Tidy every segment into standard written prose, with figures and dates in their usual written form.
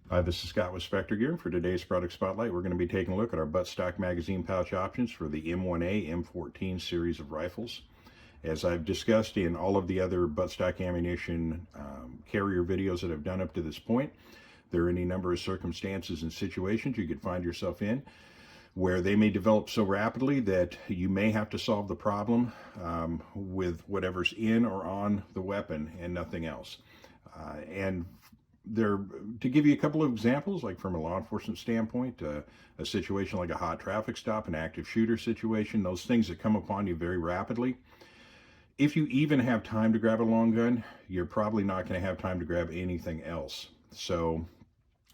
Hi, this is Scott with Specter Gear. For today's product spotlight, we're going to be taking a look at our buttstock magazine pouch options for the M1A, M14 series of rifles. As I've discussed in all of the other buttstock ammunition carrier videos that I've done up to this point, there are any number of circumstances and situations you could find yourself in where they may develop so rapidly that you may have to solve the problem with whatever's in or on the weapon and nothing else. To give you a couple of examples, like from a law enforcement standpoint, a situation like a hot traffic stop, an active shooter situation, those things that come upon you very rapidly. If you even have time to grab a long gun, you're probably not going to have time to grab anything else. So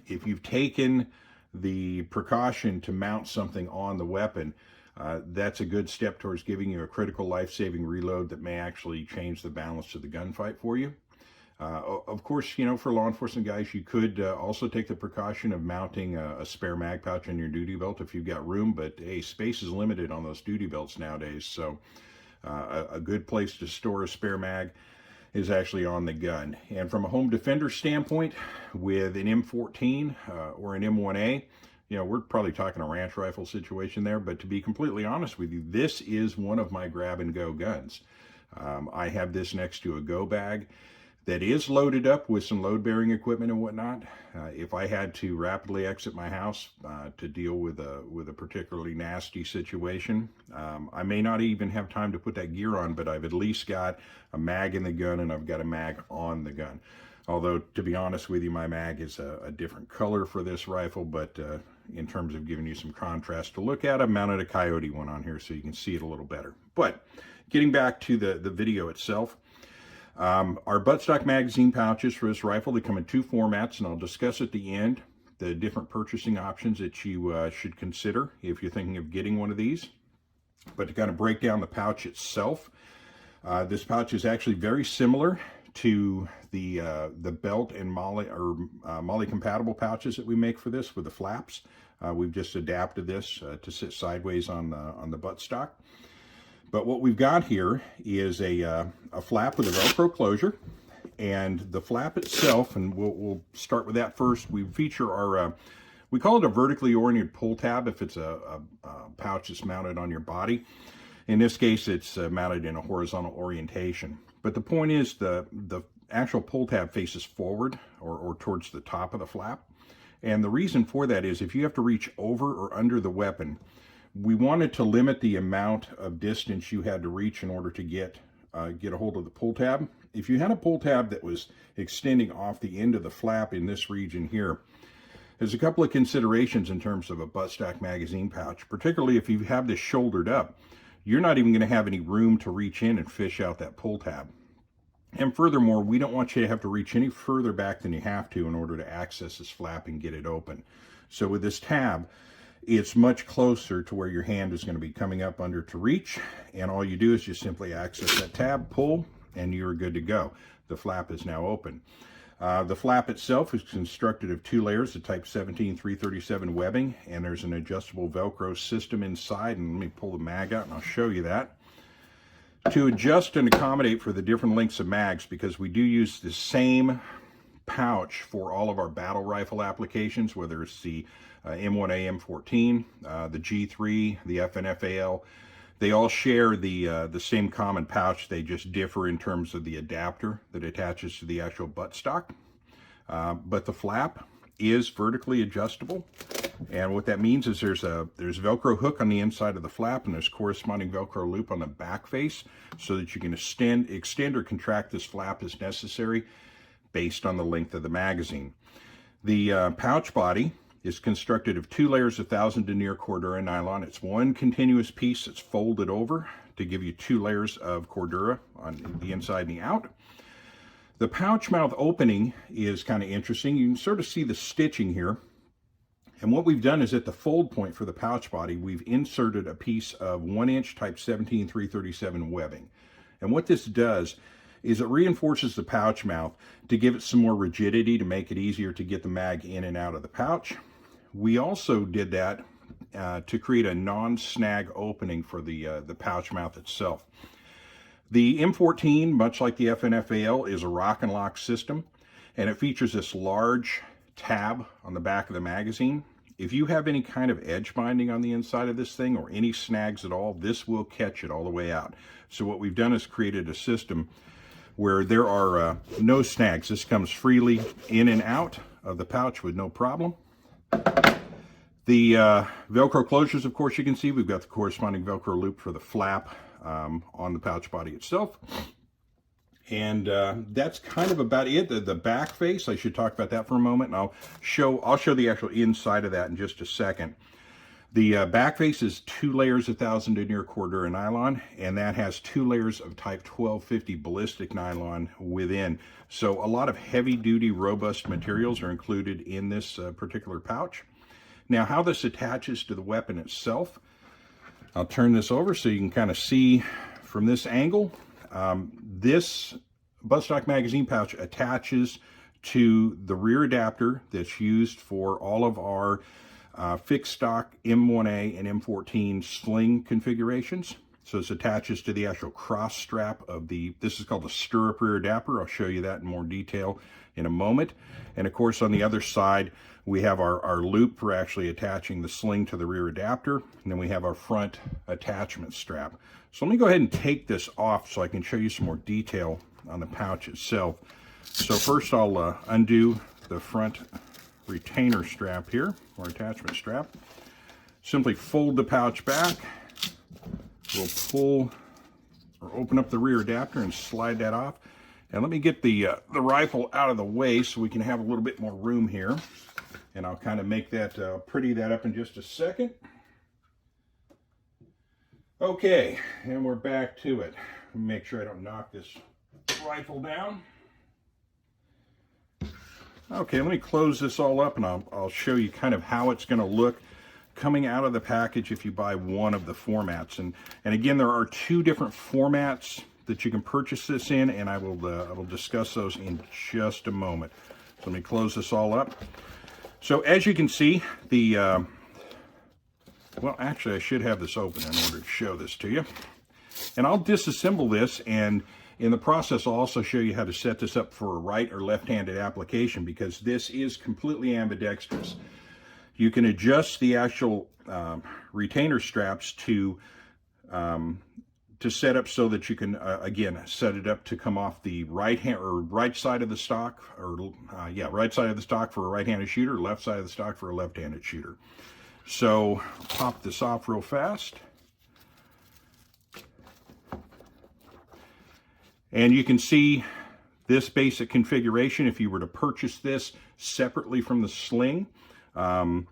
if you've taken the precaution to mount something on the weapon, that's a good step towards giving you a critical life-saving reload that may actually change the balance of the gunfight for you. Of course, you know, for law enforcement guys, you could also take the precaution of mounting a spare mag pouch on your duty belt if you've got room, but hey, space is limited on those duty belts nowadays, so a good place to store a spare mag is actually on the gun. And from a home defender standpoint, with an M14 or an M1A, you know, we're probably talking a ranch rifle situation there, but to be completely honest with you, this is one of my grab and go guns. I have this next to a go bag that is loaded up with some load-bearing equipment and whatnot. If I had to rapidly exit my house to deal with a particularly nasty situation, I may not even have time to put that gear on, but I've at least got a mag in the gun and I've got a mag on the gun. Although, to be honest with you, my mag is a different color for this rifle, but in terms of giving you some contrast to look at, I've mounted a Coyote one on here so you can see it a little better. But getting back to the video itself, our buttstock magazine pouches for this rifle, they come in two formats, and I'll discuss at the end the different purchasing options that you should consider if you're thinking of getting one of these. But to kind of break down the pouch itself, this pouch is actually very similar to the belt and MOLLE compatible pouches that we make for this with the flaps. We've just adapted this to sit sideways on the buttstock. But what we've got here is a flap with a Velcro closure, and the flap itself, and we'll start with that first. We feature our, we call it a vertically oriented pull tab if it's a pouch that's mounted on your body. In this case, it's mounted in a horizontal orientation. But the point is the actual pull tab faces forward or towards the top of the flap. And the reason for that is if you have to reach over or under the weapon, we wanted to limit the amount of distance you had to reach in order to get a hold of the pull tab. If you had a pull tab that was extending off the end of the flap in this region here, there's a couple of considerations in terms of a buttstock magazine pouch, particularly if you have this shouldered up. You're not even going to have any room to reach in and fish out that pull tab. And furthermore, we don't want you to have to reach any further back than you have to in order to access this flap and get it open. So with this tab, it's much closer to where your hand is going to be coming up under to reach, and all you do is just simply access that tab, pull, and you're good to go. The flap is now open. The flap itself is constructed of two layers of type 17-337 webbing, and there's an adjustable Velcro system inside, and let me pull the mag out and I'll show you that. To adjust and accommodate for the different lengths of mags, because we do use the same pouch for all of our battle rifle applications, whether it's the M1A, M14, the G3, the FNFAL. They all share the same common pouch. They just differ in terms of the adapter that attaches to the actual buttstock. But the flap is vertically adjustable, and what that means is there's Velcro hook on the inside of the flap, and there's corresponding Velcro loop on the back face, so that you can extend or contract this flap as necessary based on the length of the magazine. The pouch body is constructed of two layers of 1000 denier Cordura nylon. It's one continuous piece that's folded over to give you two layers of Cordura on the inside and the out. The pouch mouth opening is kind of interesting. You can sort of see the stitching here. And what we've done is at the fold point for the pouch body, we've inserted a piece of 1-inch type 17-337 webbing. And what this does is it reinforces the pouch mouth to give it some more rigidity to make it easier to get the mag in and out of the pouch. We also did that to create a non-snag opening for the pouch mouth itself. The M14, much like the FNFAL, is a rock and lock system, and it features this large tab on the back of the magazine. If you have any kind of edge binding on the inside of this thing or any snags at all, this will catch it all the way out. So what we've done is created a system where there are no snags. This comes freely in and out of the pouch with no problem. The Velcro closures, of course, you can see we've got the corresponding Velcro loop for the flap on the pouch body itself. And that's kind of about it. The back face, I should talk about that for a moment, and I'll show the actual inside of that in just a second. The back face is 2 layers of 1000 denier Cordura nylon, and that has 2 layers of type 1250 ballistic nylon within. So a lot of heavy-duty, robust materials are included in this particular pouch. Now, how this attaches to the weapon itself, I'll turn this over so you can kind of see from this angle. This Buttstock magazine pouch attaches to the rear adapter that's used for all of our fixed stock M1A and M14 sling configurations. So this attaches to the actual cross strap of this is called the stirrup rear adapter. I'll show you that in more detail in a moment. And of course, on the other side, we have our loop for actually attaching the sling to the rear adapter. And then we have our front attachment strap. So let me go ahead and take this off so I can show you some more detail on the pouch itself. So first I'll undo the front retainer strap here, or attachment strap. Simply fold the pouch back. We'll pull or open up the rear adapter and slide that off. And let me get the rifle out of the way so we can have a little bit more room here. And I'll kind of make that, pretty that up in just a second. Okay, and we're back to it. Make sure I don't knock this rifle down. Okay, let me close this all up, and I'll show you kind of how it's going to look coming out of the package if you buy one of the formats. And again, there are 2 different formats that you can purchase this in, and I will discuss those in just a moment. So let me close this all up. So as you can see, well, actually, I should have this open in order to show this to you. And I'll disassemble this, and in the process, I'll also show you how to set this up for a right or left-handed application, because this is completely ambidextrous. You can adjust the actual retainer straps to set up so that you can, again, set it up to come off the right side of the stock, or right side of the stock for a right-handed shooter, left side of the stock for a left-handed shooter. So pop this off real fast. And you can see this basic configuration if you were to purchase this separately from the sling. And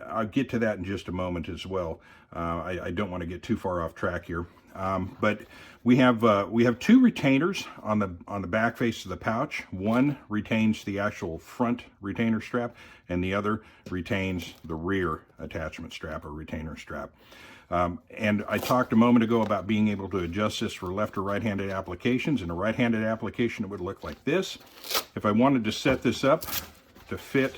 I'll get to that in just a moment as well. I don't want to get too far off track here. But we have 2 retainers on the back face of the pouch. One retains the actual front retainer strap, and the other retains the rear attachment strap or retainer strap. And I talked a moment ago about being able to adjust this for left or right-handed applications. In a right-handed application, it would look like this. If I wanted to set this up to fit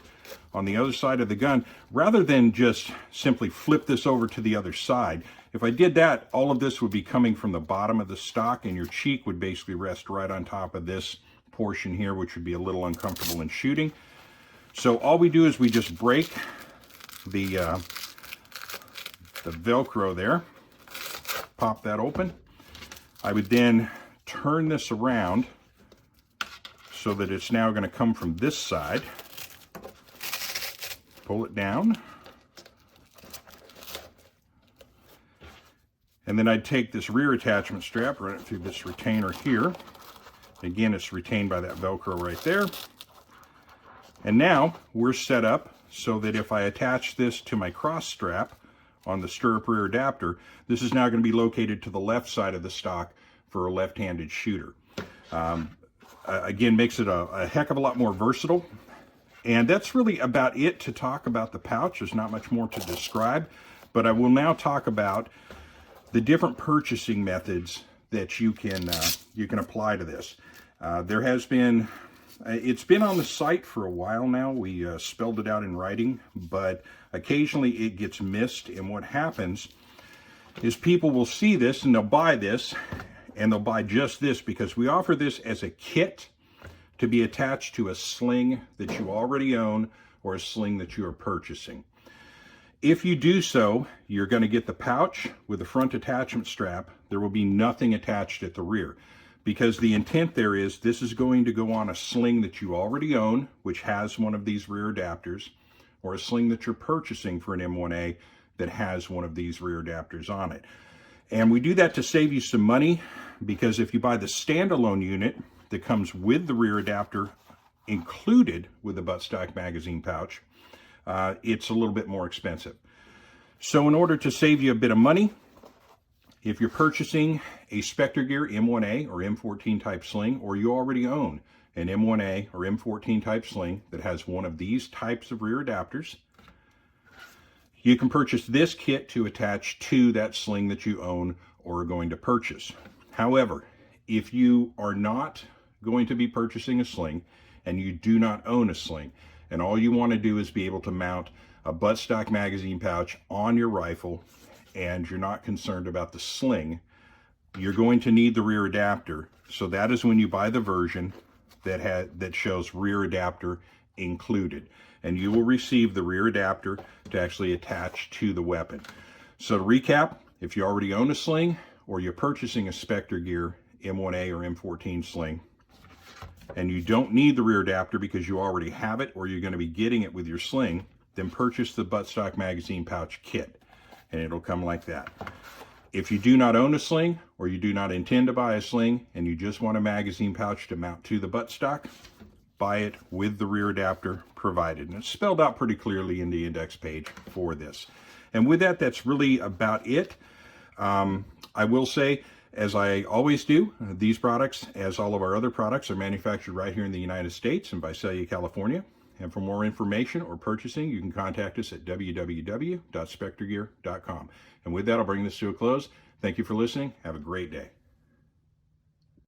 on the other side of the gun, rather than just simply flip this over to the other side, if I did that, all of this would be coming from the bottom of the stock, and your cheek would basically rest right on top of this portion here, which would be a little uncomfortable in shooting. So all we do is we just break the Velcro there, pop that open. I would then turn this around so that it's now going to come from this side. Pull it down. And then I'd take this rear attachment strap, run it through this retainer here. Again, it's retained by that Velcro right there. And now we're set up so that if I attach this to my cross strap on the stirrup rear adapter, this is now going to be located to the left side of the stock for a left-handed shooter. Again, makes it a heck of a lot more versatile. And that's really about it to talk about the pouch. There's not much more to describe, but I will now talk about the different purchasing methods that you can apply to this. It's been on the site for a while now. We spelled it out in writing, but occasionally it gets missed. And what happens is people will see this and they'll buy this, and they'll buy just this because we offer this as a kit to be attached to a sling that you already own or a sling that you are purchasing. If you do so, you're going to get the pouch with the front attachment strap. There will be nothing attached at the rear, because the intent there is this is going to go on a sling that you already own, which has one of these rear adapters, or a sling that you're purchasing for an M1A that has one of these rear adapters on it. And we do that to save you some money, because if you buy the standalone unit that comes with the rear adapter included with the buttstock magazine pouch, it's a little bit more expensive. So in order to save you a bit of money, if you're purchasing a Specter Gear M1A or M14 type sling, or you already own an M1A or M14 type sling that has one of these types of rear adapters, you can purchase this kit to attach to that sling that you own or are going to purchase. However, if you are not going to be purchasing a sling and you do not own a sling, and all you want to do is be able to mount a buttstock magazine pouch on your rifle, and you're not concerned about the sling, you're going to need the rear adapter. So that is when you buy the version that shows rear adapter included, and you will receive the rear adapter to actually attach to the weapon. So to recap, if you already own a sling or you're purchasing a Specter Gear M1A or M14 sling, and you don't need the rear adapter because you already have it or you're going to be getting it with your sling, then purchase the buttstock magazine pouch kit, and it'll come like that. If you do not own a sling, or you do not intend to buy a sling, and you just want a magazine pouch to mount to the buttstock, buy it with the rear adapter provided. And it's spelled out pretty clearly in the index page for this. And with that, that's really about it. I will say, as I always do, these products, as all of our other products, are manufactured right here in the United States and Visalia, California. And for more information or purchasing, you can contact us at www.spectergear.com. And with that, I'll bring this to a close. Thank you for listening. Have a great day.